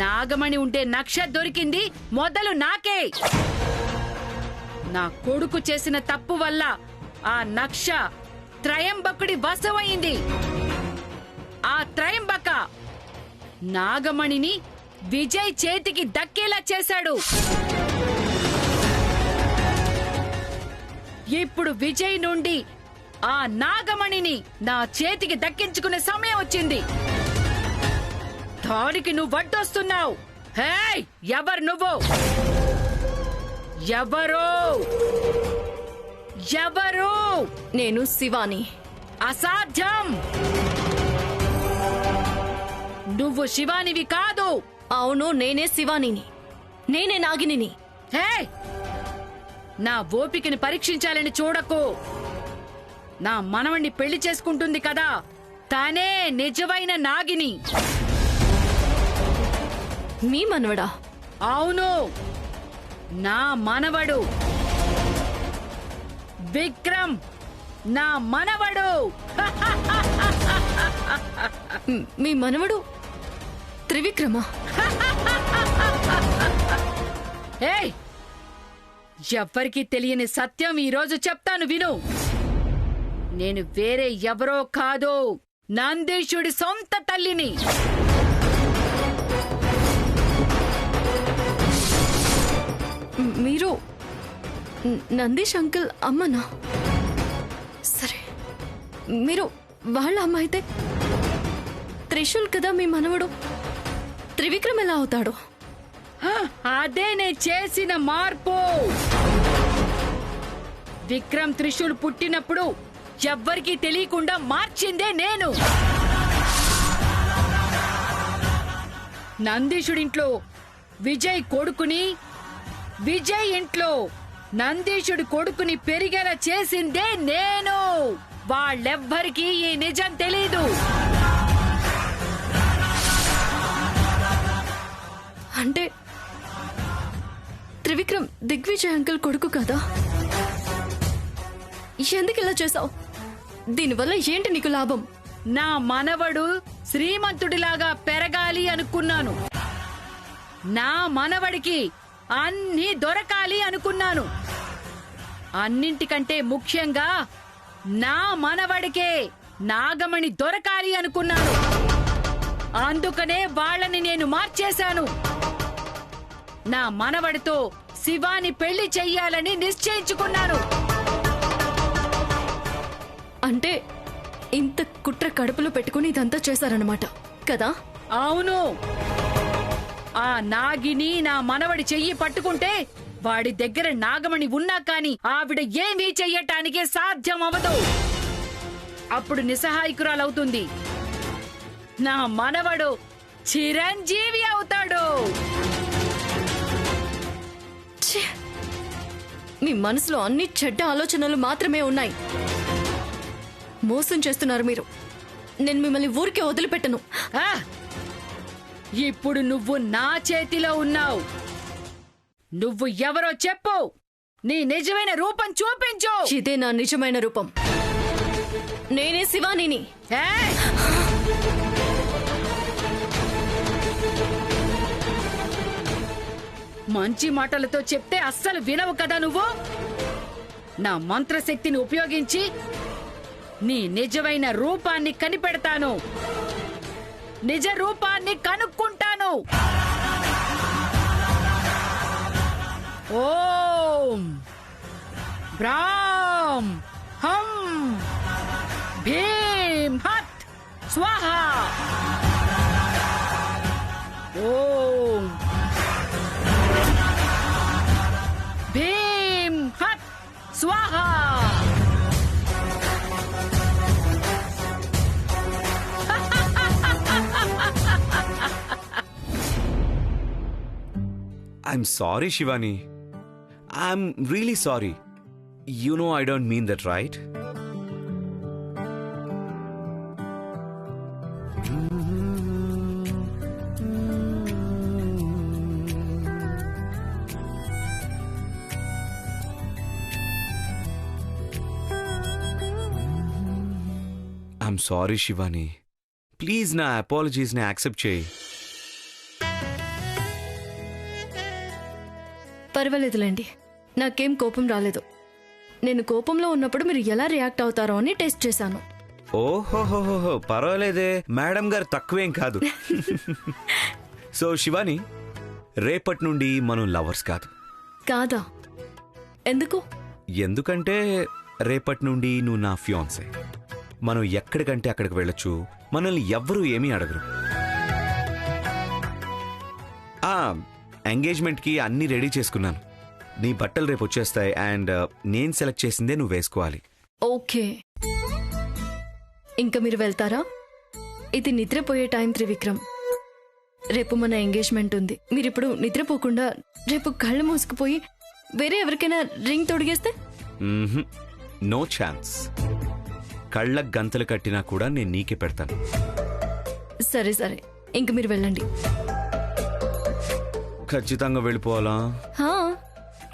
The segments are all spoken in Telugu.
నాగమణి ఉంటే నక్ష దొరికింది మొదలు నాకే. నా కొడుకు చేసిన తప్పు వల్ల ఆ నక్ష త్రయంబకుడి వశమైంది. ఆ త్రయంబక నాగమణిని విజయ్ చేతికి దక్కేలా చేశాడు. ఇప్పుడు విజయ్ నుండి ఆ నాగమణిని నా చేతికి దక్కించుకునే సమయం వచ్చింది. దానికి నువ్వు వడ్డొస్తున్నావు. హే, ఎవరు నువ్వు? ఎవరు? ఎవరు? నేను శివాని. అసాధ్యం. నువ్వు శివానివి కాదు. అవును, నేనే శివానిని. నేనే నాగిని. హే, నా ఓపికని పరీక్షించాలని చూడకు. నా మనవణ్ణి పెళ్లి చేసుకుంటుంది కదా, తనే నిజమైన నాగిని. మీ మనవడా? అవును, నా మనవడు విక్రమ్. నా మనవడు. మీ మనవడు త్రివిక్రమ? ఏయ్, ఎవ్వరికీ తెలియని సత్యం ఈరోజు చెప్తాను విను. నేను వేరే ఎవరో కాదు, నందీశుడి సొంత తల్లిని. మీరు నందీష్ అంకుల్ అమ్మనా? సరే, మీరు వాళ్ళ అమ్మ అయితే త్రిశూల్ కదా మీ మనవడు. త్రివిక్రమ్ ఎలా అవుతాడు? అదే నేను చేసిన మార్పు. విక్రమ్ త్రిశూల్ పుట్టినప్పుడు ఎవ్వరికీ తెలియకుండా మార్చిందే నేను. నందీశుడింట్లో విజయ్ కొడుకుని, విజయ్ ఇంట్లో నందీశుడి కొడుకుని పెరిగేలా చేసిందే నేను. వాళ్ళెవ్వరికీ ఈ నిజం తెలీదు. అంటే త్రివిక్రమ్ దిగ్విజయ్ అంకుల్ కొడుకు కదా? ఎందుకు ఇలా చేసావు? దీనివల్ల ఏంటి నీకు లాభం? నా మనవడు శ్రీమంతుడిలాగా పెరగాలి అనుకున్నాను. నా మనవడికి అన్నీ దొరకాలి అనుకున్నాను. అన్నింటికంటే ముఖ్యంగా నా మనవడికే నాగమణి దొరకాలి అనుకున్నాను. అందుకనే వాళ్ళని నేను మార్చేశాను. నా మనవడితో శివాని పెళ్లి చెయ్యాలని నిశ్చయించుకున్నాను. అంటే ఇంత కుట్ర కడుపులో పెట్టుకుని ఇదంతా చేశారన్నమాట కదా? అవును. ఆ నాగిని నా మనవడి చెయ్యి పట్టుకుంటే వాడి దగ్గర నాగమణి ఉన్నా కాని ఆవిడ ఏమీ చెయ్యటానికి సాధ్యం అవదు. అప్పుడు నిస్సహాయకురాలవుతుంది. నా మనవడు చిరంజీవి అవుతాడు. మీ మనసులో అన్ని చెడ్డ ఆలోచనలు మాత్రమే ఉన్నాయి. మోసం చేస్తున్నారు మీరు. నేను మిమ్మల్ని ఊరికే వదిలిపెట్టను. ఇప్పుడు నువ్వు నా చేతిలో ఉన్నావు. నువ్వు ఎవరో చెప్పు. నీ నిజమైన రూపం చూపించు. ఇదే నా నిజమైన రూపం. నేనే శివానిని. మంచి మాటలతో చెప్తే అస్సలు వినవు కదా నువ్వు. నా మంత్రశక్తిని ఉపయోగించి నీ నిజమైన రూపాన్ని కనిపెడతాను. నిజ రూపాన్ని కనుక్కుంటాను. ఓం బ్రాం హం భీం హత్ స్వాహా. ఓం భీం హత్ స్వాహా. I'm sorry, Shivani. I'm really sorry. You know I don't mean that, right? I'm sorry, Shivani. Please na apologies na accept cheyi. పర్వాలేదులేండి, నాకేం కోపం రాలేదు. నేను కోపంలో ఉన్నప్పుడు మీరు ఎలా రియాక్ట్ అవుతారో అని టెస్ట్ చేశాను. ఓహోహోహో, పర్వాలేదే, మేడం గారు తక్కువేం కాదు. సో శివాని, రేపటి నుండి మనం లవర్స్ కాదు. కాదా? ఎందుకు? ఎందుకంటే రేపటి నుండి నువ్వు నా ఫియాన్సే. మనం ఎక్కడికంటే అక్కడికి వెళ్ళొచ్చు, మనల్ని ఎవ్వరూ ఏమీ అడగరు. ఎంగేజ్మెంట్కి అన్నీ రెడీ చేసుకున్నాను. నీ బట్టలు రేపు వచ్చేస్తాయి అండ్ నేను సెలెక్ట్ చేసిందే నువ్వు వేసుకోవాలి. ఓకే, ఇంకా మీరు వెళ్తారా? ఇది నిద్రపోయే టైం త్రివిక్రమ్. రేపు మన ఎంగేజ్మెంట్ ఉంది. మీరిప్పుడు నిద్రపోకుండా రేపు కళ్ళు మూసుకుపోయి వేరే ఎవరికైనా రింగ్ తొడిగేస్తే? No chance. కళ్ళకు గంతలు కట్టినా కూడా నేను నీకే పెడతాను. సరే సరే, ఇంక మీరు వెళ్ళండి. ఖచ్చితంగా వెళ్ళిపోవాలా? హా,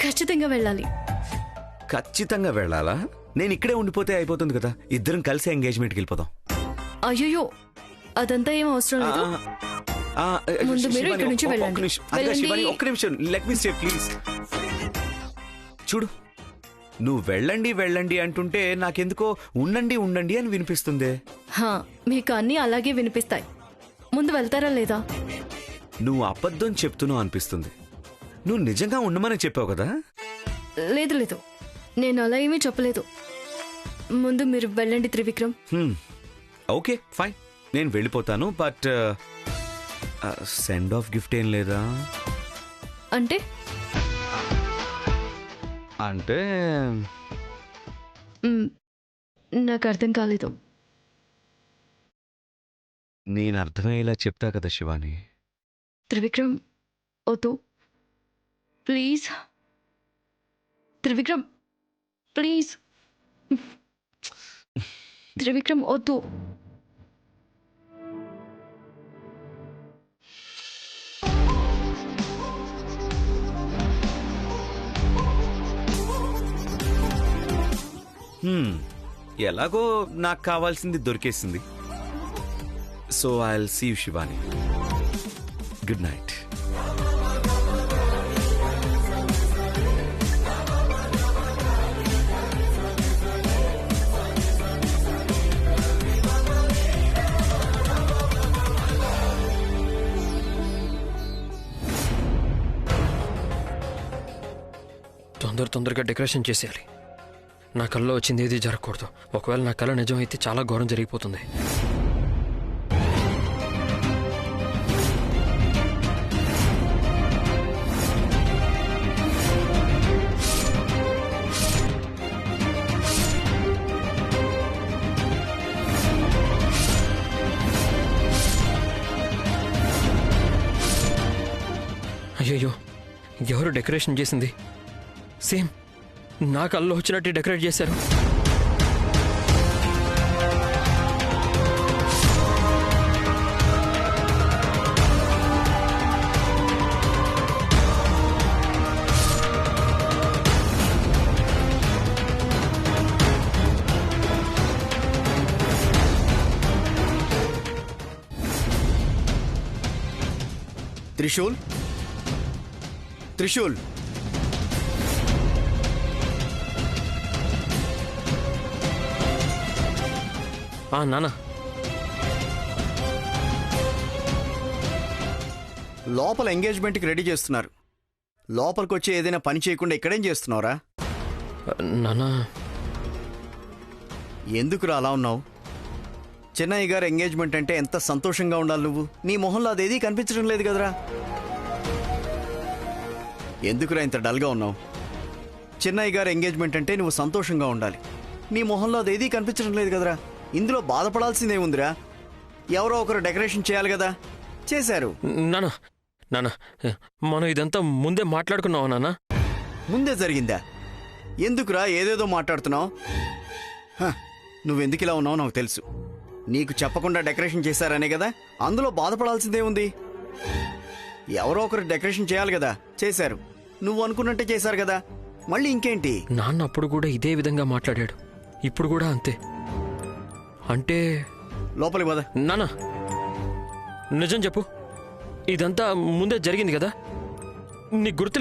ఖచ్చితంగా వెళ్ళాలి. ఖచ్చితంగా వెళ్ళాలా? నేను ఇక్కడే ఉండిపోతే అయిపోతుంది కదా, ఇద్దరం కలిసి ఎంగేజ్మెంట్కి వెళ్ళిపోదాం. అయ్యో, అదంతా ఏం అవసరం లేదు. ముందు మీరు ఇక్కడి నుంచి వెళ్ళండి. ఒక్క నిమిషం, లెట్ మీ స్టే ప్లీజ్. చూడు, నువ్వు వెళ్ళండి వెళ్ళండి అంటుంటే నాకెందుకో ఉండండి ఉండండి అని వినిపిస్తుంది. హా, మీకు అన్నీ అలాగే వినిపిస్తాయి. ముందు వెళ్తారా లేదా? నువ్వు అబద్ధం చెప్తున్నావు అనిపిస్తుంది. నువ్వు నిజంగా ఉండమని చెప్పావు కదా. లేదు లేదు, నేను అలా ఏమీ చెప్పలేదు. ముందు మీరు వెళ్ళండి త్రివిక్రమ్. ఓకే ఫైన్, నేను వెళ్ళిపోతాను. బట్ సెండ్ ఆఫ్ గిఫ్ట్ ఏం లేదా? అంటే అంటే నాకు అర్థం కాలేదు. నేను అర్థమయ్యేలా చెప్తా కదా శివాని. త్రివిక్రమ్ వద్దు ప్లీజ్. త్రివిక్రమ్ ప్లీజ్. త్రివిక్రమ్ వద్దు. ఎలాగో నాకు కావాల్సింది దొరికేసింది. So I will see you Shivani. Good night. తొందరగా డెకరేషన్ చేసేయాలి. నా కళ్ళలో వచ్చింది ఏది జరగకూడదు. ఒకవేళ నా కళ నిజం అయితే చాలా ఘోరం జరిగిపోతుంది. అయ్యయ్యో, ఎవరు డెకరేషన్ చేసింది? సేమ్ నా కల్లో వచ్చినట్టు డెకరేట్ చేశారు. త్రిశూల్, త్రిశూల్, నాన్న, లోపల ఎంగేజ్మెంట్కి రెడీ చేస్తున్నారు. లోపలికి వచ్చి ఏదైనా పని చేయకుండా ఇక్కడేం చేస్తున్నావురా? నాన్న, ఎందుకురా అలా ఉన్నావు? చెన్నయ్య గారు ఎంగేజ్మెంట్ అంటే ఎంత సంతోషంగా ఉండాలి నువ్వు. నీ మొహంలో అదేదీ కనిపించడం లేదు కదరా. ఎందుకురా ఇంత డల్గా ఉన్నావు? చెన్నయ్య గారు ఎంగేజ్మెంట్ అంటే నువ్వు సంతోషంగా ఉండాలి. నీ మొహంలో అదేదీ కనిపించడం లేదు కదరా. ఇందులో బాధపడాల్సిందే ఉందిరా. ఎవరో ఒకరు డెకరేషన్ చేయాలి కదా, చేశారు. నాన్న, నాన్న, మనం ఇదంతా ముందే మాట్లాడుకున్నావా నాన్న? ముందే జరిగిందా? ఎందుకురా ఏదేదో మాట్లాడుతున్నావు? నువ్వెందుకు ఇలా ఉన్నావు నాకు తెలుసు. నీకు చెప్పకుండా డెకరేషన్ చేశారనే కదా, అందులో బాధపడాల్సిందే ఉంది. ఎవరో ఒకరు డెకరేషన్ చేయాలి కదా, చేశారు. నువ్వు అనుకున్నట్టే చేశారు కదా, మళ్ళీ ఇంకేంటి? నాన్న అప్పుడు కూడా ఇదే విధంగా మాట్లాడాడు, ఇప్పుడు కూడా అంతే. అంటే లోపలికి పద. నాన్న, నిజం చెప్పు, ఇదంతా ముందే జరిగింది కదా? నీకు గుర్తు